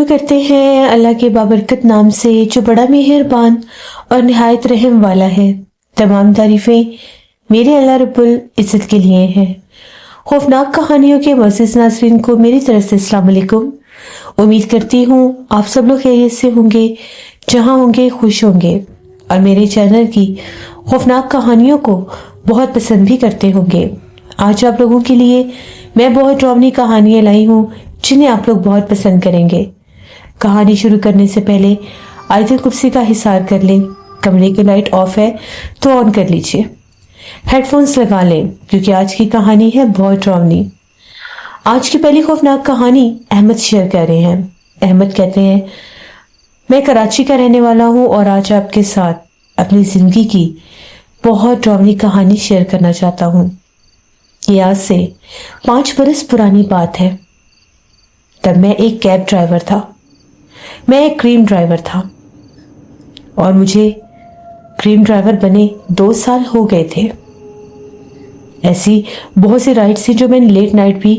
شروع کرتے ہیں اللہ کے بابرکت نام سے جو بڑا مہربان اور نہایت رحم والا ہے۔ تمام تعریفیں میرے اللہ رب العزت کے لیے ہیں۔ خوفناک کہانیوں کے معزز ناظرین کو میری طرف سے السلام علیکم۔ امید کرتی ہوں آپ سب لوگ خیریت سے ہوں گے، جہاں ہوں گے خوش ہوں گے، اور میرے چینل کی خوفناک کہانیوں کو بہت پسند بھی کرتے ہوں گے۔ آج آپ لوگوں کے لیے میں بہت ڈراؤنی کہانیاں لائی ہوں جنہیں آپ لوگ بہت پسند کریں گے۔ کہانی شروع کرنے سے پہلے آیت الکرسی کا حصار کر لیں۔ کمرے کی لائٹ آف ہے تو آن کر لیجئے۔ ہیڈ فونز لگا لیں کیونکہ آج کی کہانی ہے بہت ڈراؤنی۔ آج کی پہلی خوفناک کہانی احمد شیئر کر رہے ہیں۔ احمد کہتے ہیں، میں کراچی کا رہنے والا ہوں اور آج آپ کے ساتھ اپنی زندگی کی بہت ڈراؤنی کہانی شیئر کرنا چاہتا ہوں۔ یہ آج سے 5 برس پرانی بات ہے۔ تب میں ایک کیب ڈرائیور تھا۔ میں ایک کریم ڈرائیور تھا اور مجھے کریم ڈرائیور بنے 2 سال ہو گئے تھے۔ ایسی بہت سی رائڈ تھی جو میں لیٹ نائٹ بھی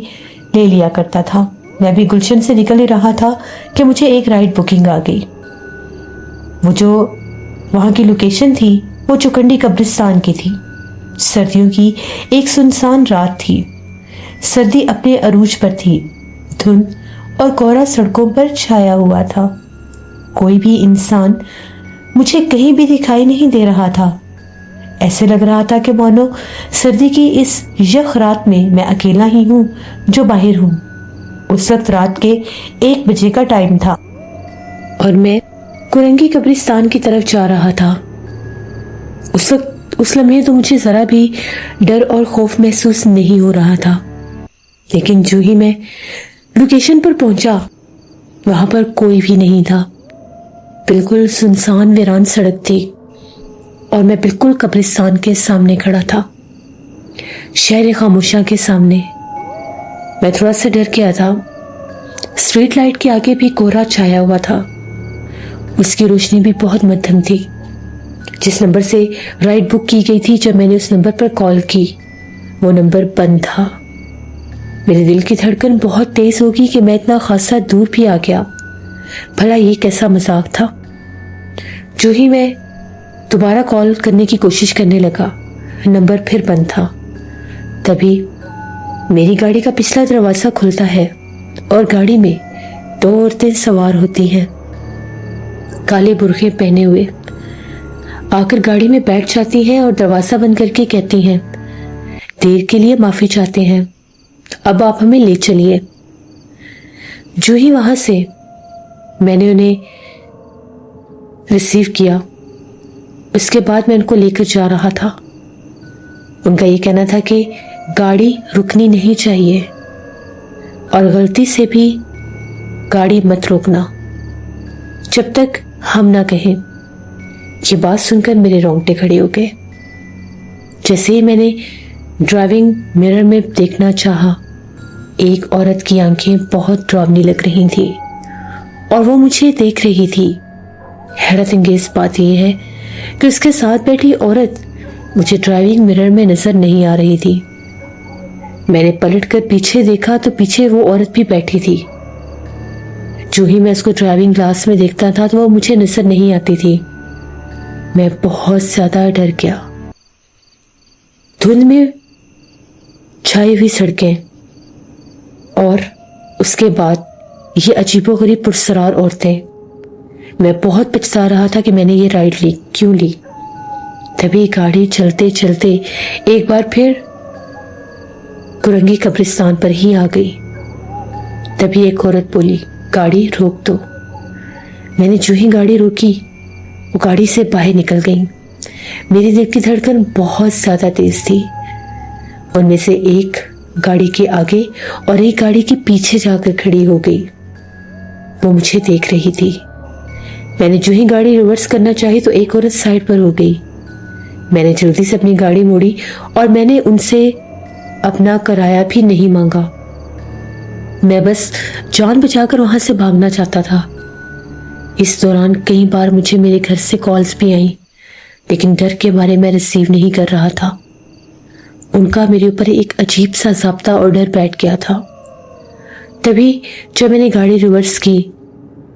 لے لیا کرتا تھا۔ میں بھی گلشن سے نکل ہی رہا تھا کہ مجھے ایک رائڈ بکنگ آ گئی۔ وہ جو وہاں کی لوکیشن تھی وہ چکنڈی قبرستان کی تھی۔ سردیوں کی ایک سنسان رات تھی۔ سردی اپنے عروج پر تھی۔ دھند اور کوہرا سڑکوں پر چھایا ہوا تھا۔ کوئی بھی انسان مجھے کہیں بھی دکھائی نہیں دے رہا تھا۔ ایسے لگ رہا تھا کہ مانو سردی کی اس یخ رات میں اکیلا ہی ہوں جو باہر ہوں۔ اس وقت رات کے 1 بجے کا ٹائم تھا اور میں کورنگی قبرستان کی طرف جا رہا تھا۔ اس لمحے تو مجھے ذرا بھی ڈر اور خوف محسوس نہیں ہو رہا تھا، لیکن جو ہی میں لوکیشن پر پہنچا وہاں پر کوئی بھی نہیں تھا۔ بالکل سنسان ویران سڑک تھی اور میں بالکل قبرستان کے سامنے کھڑا تھا، شہر خاموشاں کے سامنے۔ میں تھوڑا سا ڈر گیا تھا۔ اسٹریٹ لائٹ کے آگے بھی کوہرا چھایا ہوا تھا۔ اس کی روشنی بھی بہت مدھم تھی۔ جس نمبر سے رائڈ بک کی گئی تھی، جب میں نے اس نمبر پر کال کی وہ نمبر بند تھا۔ میرے دل کی دھڑکن بہت تیز ہوگی کہ میں اتنا خاصا دور بھی آ گیا۔ بھلا یہ کیسا مذاق تھا؟ جو ہی میں دوبارہ کال کرنے کی کوشش کرنے لگا، نمبر پھر بند تھا۔ تبھی میری گاڑی کا پچھلا دروازہ کھلتا ہے اور گاڑی میں 2 عورتیں سوار ہوتی ہیں، کالے برقعے پہنے ہوئے۔ آ کر گاڑی میں بیٹھ جاتی ہیں اور دروازہ بند کر کے کہتی ہیں، دیر کے لیے معافی چاہتے ہیں، اب آپ ہمیں لے چلیے۔ جو ہی وہاں سے میں نے انہیں ریسیو کیا، اس کے بعد میں ان کو لے کر جا رہا تھا۔ ان کا یہ کہنا تھا کہ گاڑی رکنی نہیں چاہیے اور غلطی سے بھی گاڑی مت روکنا جب تک ہم نہ کہیں۔ یہ بات سن کر میرے رونگٹے کھڑے ہو گئے۔ جیسے ہی میں نے ڈرائیونگ مرر میں دیکھنا چاہا، ایک عورت کی آنکھیں بہت ڈراؤنی لگ رہی تھی اور وہ مجھے دیکھ رہی تھی۔ حیرت انگیز بات یہ ہے کہ اس کے ساتھ بیٹھی عورت مجھے ڈرائیونگ مرر میں نظر نہیں آ رہی تھی۔ میں نے پلٹ کر پیچھے دیکھا تو پیچھے وہ عورت بھی بیٹھی تھی۔ جو ہی میں اس کو ڈرائیونگ گلاس میں دیکھتا تھا تو وہ مجھے نظر نہیں آتی تھی۔ میں بہت زیادہ ڈر گیا۔ دھند میں چھائی ہوئی سڑکیں اور اس کے بعد یہ عجیب و غریب پرسرار عورتیں۔ میں بہت پچھتا رہا تھا کہ میں نے یہ رائڈ کیوں لی۔ تبھی گاڑی چلتے چلتے ایک بار پھر کورنگی قبرستان پر ہی آ گئی۔ تبھی ایک عورت بولی، گاڑی روک دو۔ میں نے جو ہی گاڑی روکی وہ گاڑی سے باہر نکل گئی۔ میری دل کی دھڑکن بہت زیادہ تیز تھی۔ ان میں سے ایک گاڑی کے آگے اور ایک گاڑی کے پیچھے جا کر کھڑی ہو گئی۔ وہ مجھے دیکھ رہی تھی۔ میں نے جو ہی گاڑی ریورس کرنا چاہی تو ایک عورت سائڈ پر ہو گئی۔ میں نے جلدی سے اپنی گاڑی موڑی اور میں نے ان سے اپنا کرایہ بھی نہیں مانگا۔ میں بس جان بچا کر وہاں سے بھاگنا چاہتا تھا۔ اس دوران کئی بار مجھے میرے گھر سے کالز بھی آئیں، لیکن ڈر کے بارے میں ریسیو نہیں کر رہا تھا۔ ان کا میرے اوپر ایک عجیب سا ضابطہ اور ڈر بیٹھ گیا تھا۔ تبھی جب میں نے گاڑی ریورس کی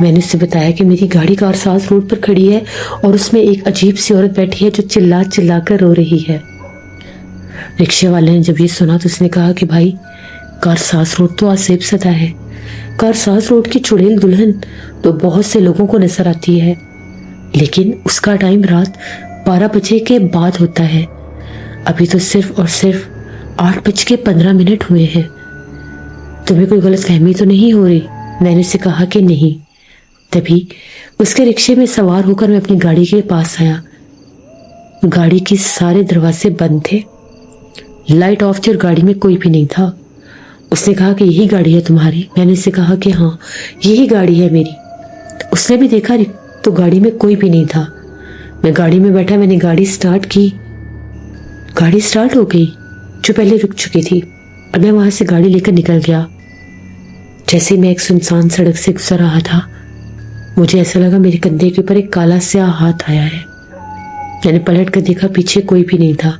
میں نے اسے بتایا کہ میری گاڑی کارساز روڈ پر کھڑی ہے اور اس میں ایک عجیب سی عورت بیٹھی ہے جو چلا چلا کر رو رہی ہے۔ رکشے والے نے جب یہ سنا تو اس نے کہا کہ بھائی کارساز روڈ تو آصف زدہ ہے، کارساز روڈ کی چڑیل دلہن تو بہت سے لوگوں کو نظر آتی ہے، لیکن اس کا ٹائم رات 12 بجے کے بعد ہوتا ہے، ابھی تو صرف اور صرف 8:15 ہوئے ہیں، تمہیں کوئی غلط فہمی تو نہیں ہو رہی؟ میں نے اسے کہا کہ نہیں۔ تبھی اس کے رکشے میں سوار ہو کر میں اپنی گاڑی کے پاس آیا۔ گاڑی کے سارے دروازے بند تھے، لائٹ آف تھی اور گاڑی میں کوئی بھی نہیں تھا۔ اس نے کہا کہ یہی گاڑی ہے تمہاری؟ میں نے اسے کہا کہ ہاں یہی گاڑی ہے میری۔ اس نے بھی دیکھا تو گاڑی میں کوئی بھی نہیں تھا۔ میں گاڑی میں بیٹھا، میں نے گاڑی سٹارٹ کی، گاڑی سٹارٹ ہو گئی جو پہلے رک چکی تھی، اور میں وہاں سے گاڑی لے کر نکل گیا۔ جیسے میں ایک سنسان سڑک سے گزر رہا تھا، مجھے ایسا لگا میرے کندھے کے اوپر ایک کالا سیاہ ہاتھ آیا ہے۔ میں نے پلٹ کر دیکھا، پیچھے کوئی بھی نہیں تھا۔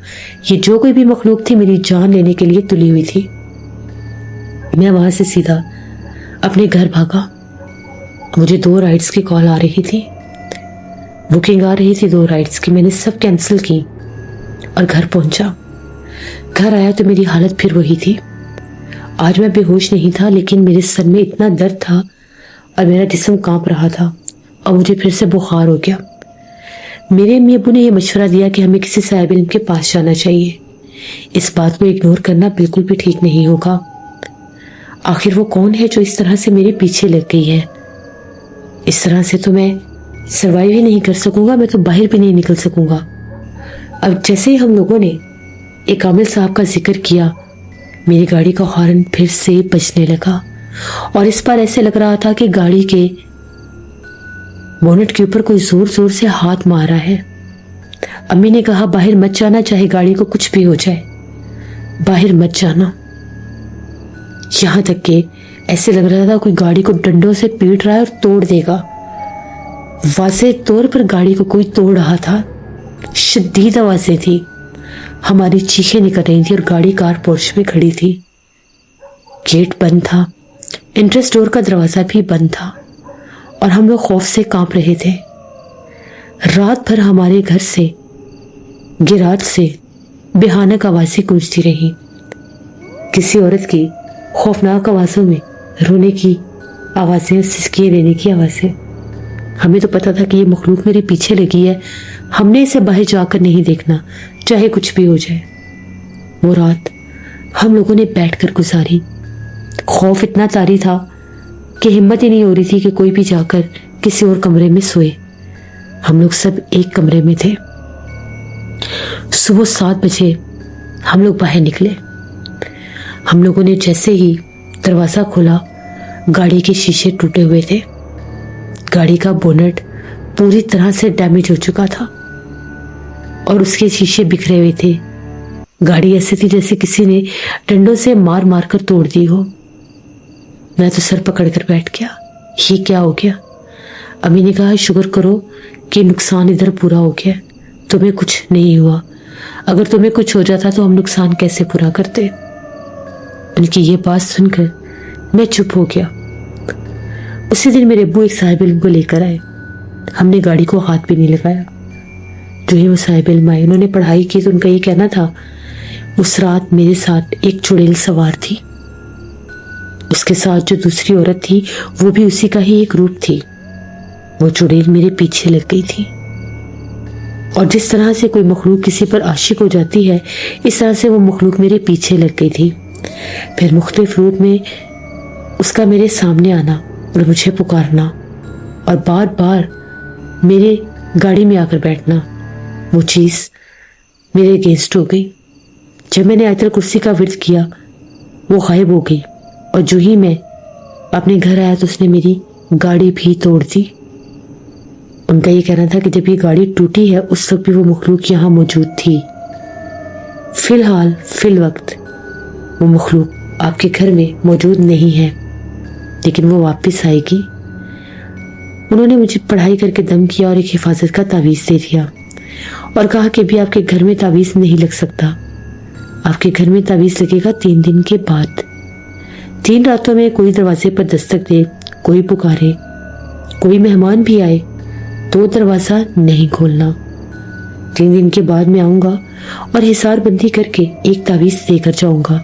یہ جو کوئی بھی مخلوق تھی میری جان لینے کے لیے تلی ہوئی تھی۔ میں وہاں سے سیدھا اپنے گھر بھاگا۔ مجھے 2 رائڈز کی کال آ رہی تھی، بکنگ آ رہی تھی 2 رائڈز کی، میں نے سب کینسل کی اور گھر پہنچا۔ گھر آیا تو میری حالت پھر وہی تھی۔ آج میں بے ہوش نہیں تھا، لیکن میرے سر میں اتنا درد تھا اور میرا جسم کانپ رہا تھا اور مجھے پھر سے بخار ہو گیا۔ میرے امی ابو نے یہ مشورہ دیا کہ ہمیں کسی صاحب علم کے پاس جانا چاہیے، اس بات کو اگنور کرنا بالکل بھی ٹھیک نہیں ہوگا۔ آخر وہ کون ہے جو اس طرح سے میرے پیچھے لگ گئی ہے؟ اس طرح سے تو میں سروائیو ہی نہیں کر سکوں گا، میں تو باہر بھی نہیں نکل سکوں گا۔ اب جیسے ہی ہم لوگوں نے ایک عامل صاحب کا ذکر کیا، میری گاڑی کا ہارن پھر سے بجنے لگا اور اس بار ایسے لگ رہا تھا کہ گاڑی کے بونٹ کے اوپر کوئی زور زور سے ہاتھ مارا ہے۔ امی نے کہا باہر مت جانا، چاہے گاڑی کو کچھ بھی ہو جائے، باہر مت جانا۔ یہاں تک کہ ایسے لگ رہا تھا کوئی گاڑی کو ڈنڈوں سے پیٹ رہا ہے اور توڑ دے گا۔ واضح طور پر گاڑی کو کوئی توڑ رہا تھا، شدید آوازیں تھی، ہماری چیخیں نکل رہی تھی اور گاڑی کار پورش میں کھڑی تھی۔ گیٹ بند تھا، انٹرس ڈور کا دروازہ بھی بند تھا اور ہم لوگ خوف سے کانپ رہے تھے۔ رات بھر ہمارے گھر سے گراج سے بھیانک آوازیں گونجتی رہی، کسی عورت کی خوفناک آوازوں میں رونے کی آوازیں، سسکیاں لینے کی آوازیں۔ ہمیں تو پتا تھا کہ یہ مخلوق میرے پیچھے لگی ہے، ہم نے اسے باہر جا کر نہیں دیکھنا، چاہے کچھ بھی ہو جائے۔ وہ رات ہم لوگوں نے بیٹھ کر گزاری۔ خوف اتنا طاری تھا کہ ہمت ہی نہیں ہو رہی تھی کہ کوئی بھی جا کر کسی اور کمرے میں سوئے۔ ہم لوگ سب ایک کمرے میں تھے۔ صبح 7 بجے ہم لوگ باہر نکلے۔ ہم لوگوں نے جیسے ہی دروازہ کھولا، گاڑی کے شیشے ٹوٹے ہوئے تھے، گاڑی کا بونٹ پوری طرح سے ڈیمیج ہو چکا تھا اور اس کے شیشے بکھرے ہوئے تھے۔ گاڑی ایسے تھی جیسے کسی نے ڈنڈوں سے مار مار کر توڑ دی ہو۔ میں تو سر پکڑ کر بیٹھ گیا، یہ کیا ہو گیا؟ امی نے کہا شکر کرو کہ نقصان ادھر پورا ہو گیا، تمہیں کچھ نہیں ہوا، اگر تمہیں کچھ ہو جاتا تو ہم نقصان کیسے پورا کرتے۔ ان کی یہ بات سن کر میں چپ ہو گیا۔ اسی دن میرے ابو ایک صاحب علم کو لے کر آئے، ہم نے گاڑی کو ہاتھ بھی نہیں لگایا۔ جو ہی وہ صاحب علم آئے، انہوں نے پڑھائی کی تو ان کا یہ کہنا تھا اس رات میرے ساتھ ایک چڑیل سوار تھی، اس کے ساتھ جو دوسری عورت تھی وہ بھی اسی کا ہی ایک روپ تھی۔ وہ چڑیل میرے پیچھے لگ گئی تھی، اور جس طرح سے کوئی مخلوق کسی پر عاشق ہو جاتی ہے، اس طرح سے وہ مخلوق میرے پیچھے لگ گئی تھی۔ پھر مختلف روپ میں اس کا میرے سامنے آنا اور مجھے پکارنا اور بار بار میرے گاڑی میں آ کر بیٹھنا، وہ چیز میرے اگینسٹ ہو گئی۔ جب میں نے آیت الکرسی کا ورد کیا، وہ غائب ہو گئی، اور جو ہی میں اپنے گھر آیا تو اس نے میری گاڑی بھی توڑ دی۔ ان کا یہ کہنا تھا کہ جب یہ گاڑی ٹوٹی ہے اس وقت بھی وہ مخلوق یہاں موجود تھی۔ فی الحال فی الوقت وہ مخلوق آپ کے گھر میں موجود نہیں ہے، لیکن وہ واپس آئے گی۔ انہوں نے مجھے پڑھائی کر کے دم کیا اور ایک حفاظت کا تعویذ دے دیا اور کہا کہ بھی آپ کے گھر میں تعویذ نہیں لگ سکتا، آپ کے گھر میں تعویذ لگے گا 3 دن کے بعد۔ 3 راتوں میں کوئی دروازے پر دستک دے، کوئی پکارے کوئی مہمان بھی آئے تو دروازہ نہیں کھولنا. 3 دن کے بعد میں آؤں گا اور حصار بندی کر کے ایک تعویذ دے کر جاؤں گا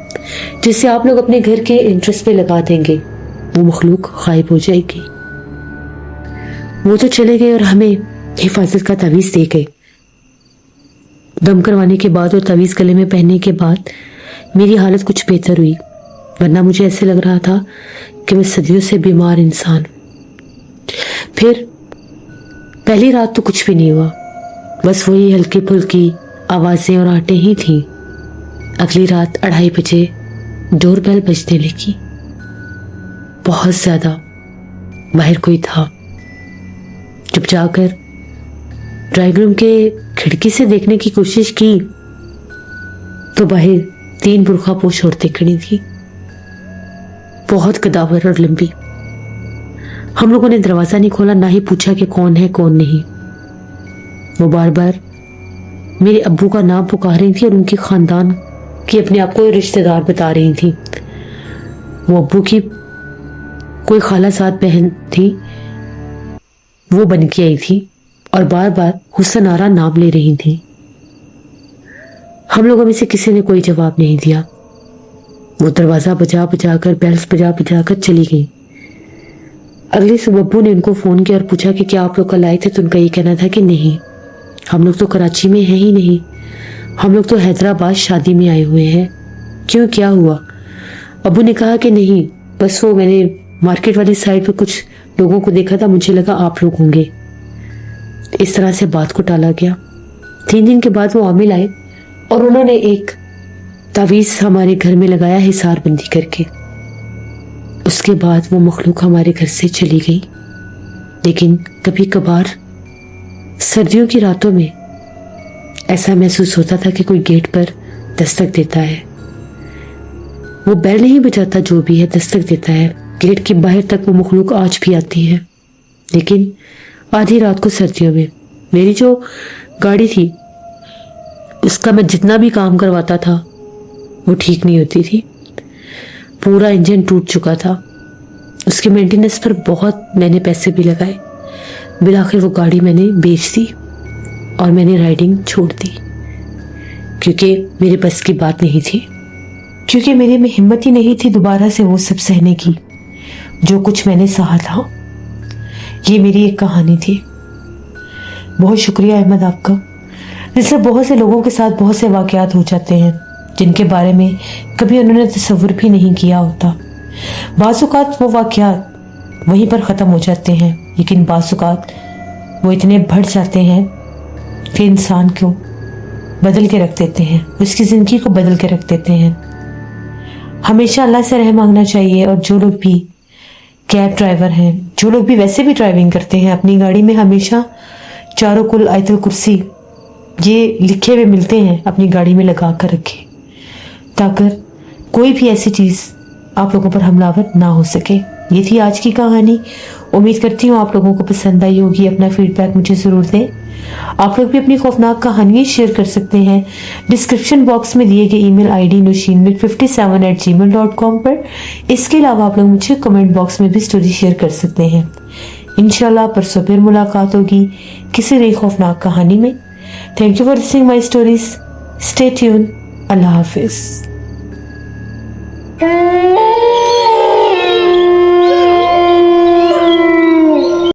جسے آپ لوگ اپنے گھر کے انٹرسٹ پہ لگا دیں گے. وہ مخلوق غائب ہو جائے گی. وہ تو چلے گئے اور ہمیں حفاظت کا تعویذ دے گئے. دم کروانے کے بعد اور تعویذ گلے میں پہننے کے بعد میری حالت کچھ بہتر ہوئی، ورنہ مجھے ایسے لگ رہا تھا کہ میں صدیوں سے بیمار انسان. پھر پہلی رات تو کچھ بھی نہیں ہوا، بس وہی ہلکی پھلکی آوازیں اور آٹیں ہی تھیں. اگلی رات 2:30 بجے ڈور بیل بجنے لگی. بہت زیادہ باہر کوئی تھا. جب جا کر ڈرائنگ روم کے کھڑکی سے دیکھنے کی کوشش کی تو باہر 3 برقع پوش عورتیں کھڑی تھیں، بہت قداور اور لمبی. ہم لوگوں نے دروازہ نہیں کھولا، نہ ہی پوچھا کہ کون ہے کون نہیں. وہ بار بار میرے ابو کا نام پکار رہی تھی اور ان کے خاندان کی اپنے آپ کو رشتہ دار بتا رہی تھی. وہ ابو کی کوئی خالہ زاد بہن تھی، وہ بن کے آئی تھی اور بار بار حسن آرا نام لے رہی تھی. ہم لوگوں میں سے کسی نے کوئی جواب نہیں دیا. وہ دروازہ بجا بجا کر بیلز بجا بجا کر چلی گئی. اگلی صبح ابو نے ان کو فون کیا اور پوچھا کہ کیا آپ لوگ کل آئے تھے، تو ان کا یہ کہنا تھا کہ نہیں، ہم لوگ تو کراچی میں ہیں ہی نہیں، ہم لوگ تو حیدرآباد شادی میں آئے ہوئے ہیں. کیوں، کیا ہوا؟ ابو نے کہا کہ نہیں، بس وہ میں نے مارکیٹ والی سائڈ پہ کچھ لوگوں کو دیکھا تھا، مجھے لگا آپ لوگ ہوں گے. اس طرح سے بات کو ٹالا گیا. 3 دن کے بعد وہ عامل آئے اور انہوں نے ایک تعویذ ہمارے گھر میں لگایا حصار بندی کر کے. اس کے بعد وہ مخلوق ہمارے گھر سے چلی گئی. لیکن کبھی کبھار سردیوں کی راتوں میں ایسا محسوس ہوتا تھا کہ کوئی گیٹ پر دستک دیتا ہے. وہ بیل نہیں بجاتا، جو بھی ہے دستک دیتا ہے. گیٹ کے باہر تک وہ مخلوق آج بھی آتی ہے. لیکن آدھی رات کو سردیوں میں میری جو گاڑی تھی اس کا میں جتنا بھی کام کرواتا تھا وہ ٹھیک نہیں ہوتی تھی. پورا انجن ٹوٹ چکا تھا. اس کے مینٹیننس پر بہت میں نے پیسے بھی لگائے. بالآخر وہ گاڑی میں نے بیچ دی اور میں نے رائڈنگ چھوڑ دی، کیونکہ میرے بس کی بات نہیں تھی، کیونکہ میرے میں ہمت ہی نہیں تھی دوبارہ سے وہ سب سہنے کی جو کچھ میں نے سہا تھا. یہ میری ایک کہانی تھی. بہت شکریہ احمد آپ کا. جس سے بہت سے لوگوں کے ساتھ بہت سے واقعات ہو جاتے ہیں جن کے بارے میں کبھی انہوں نے تصور بھی نہیں کیا ہوتا. بعض اوقات وہ واقعات وہیں پر ختم ہو جاتے ہیں، لیکن بعض اوقات وہ اتنے بڑھ جاتے ہیں کہ انسان کو بدل کے رکھ دیتے ہیں، اس کی زندگی کو بدل کے رکھ دیتے ہیں. ہمیشہ اللہ سے رحم مانگنا چاہیے. اور جو لوگ بھی کیب ڈرائیور ہیں، جو لوگ بھی ویسے بھی ڈرائیونگ کرتے ہیں، اپنی گاڑی میں ہمیشہ چاروں کل آیت الکرسی یہ لکھے ہوئے ملتے ہیں، اپنی گاڑی میں لگا کر رکھیں تاکہ کوئی بھی ایسی چیز آپ لوگوں پر حملہ آور نہ ہو سکے. یہ تھی آج کی کہانی. امید کرتی ہوں آپ لوگوں کو پسند آئی ہوگی. اپنا فیڈ بیک مجھے ضرور دیں. آپ لوگ بھی اپنی خوفناک کہانیاں شیئر کر سکتے ہیں ڈسکرپشن باکس میں دیے گئے ای میل آئی ڈی nushinmit57@gmail.com پر. اس کے علاوہ آپ لوگ مجھے کمنٹ باکس میں بھی سٹوری شیئر کر سکتے ہیں. انشاءاللہ پرسوں پھر ملاقات ہوگی کسی نئی خوفناک کہانی میں. Thank you for listening my stories. Stay tuned. اللہ حافظ.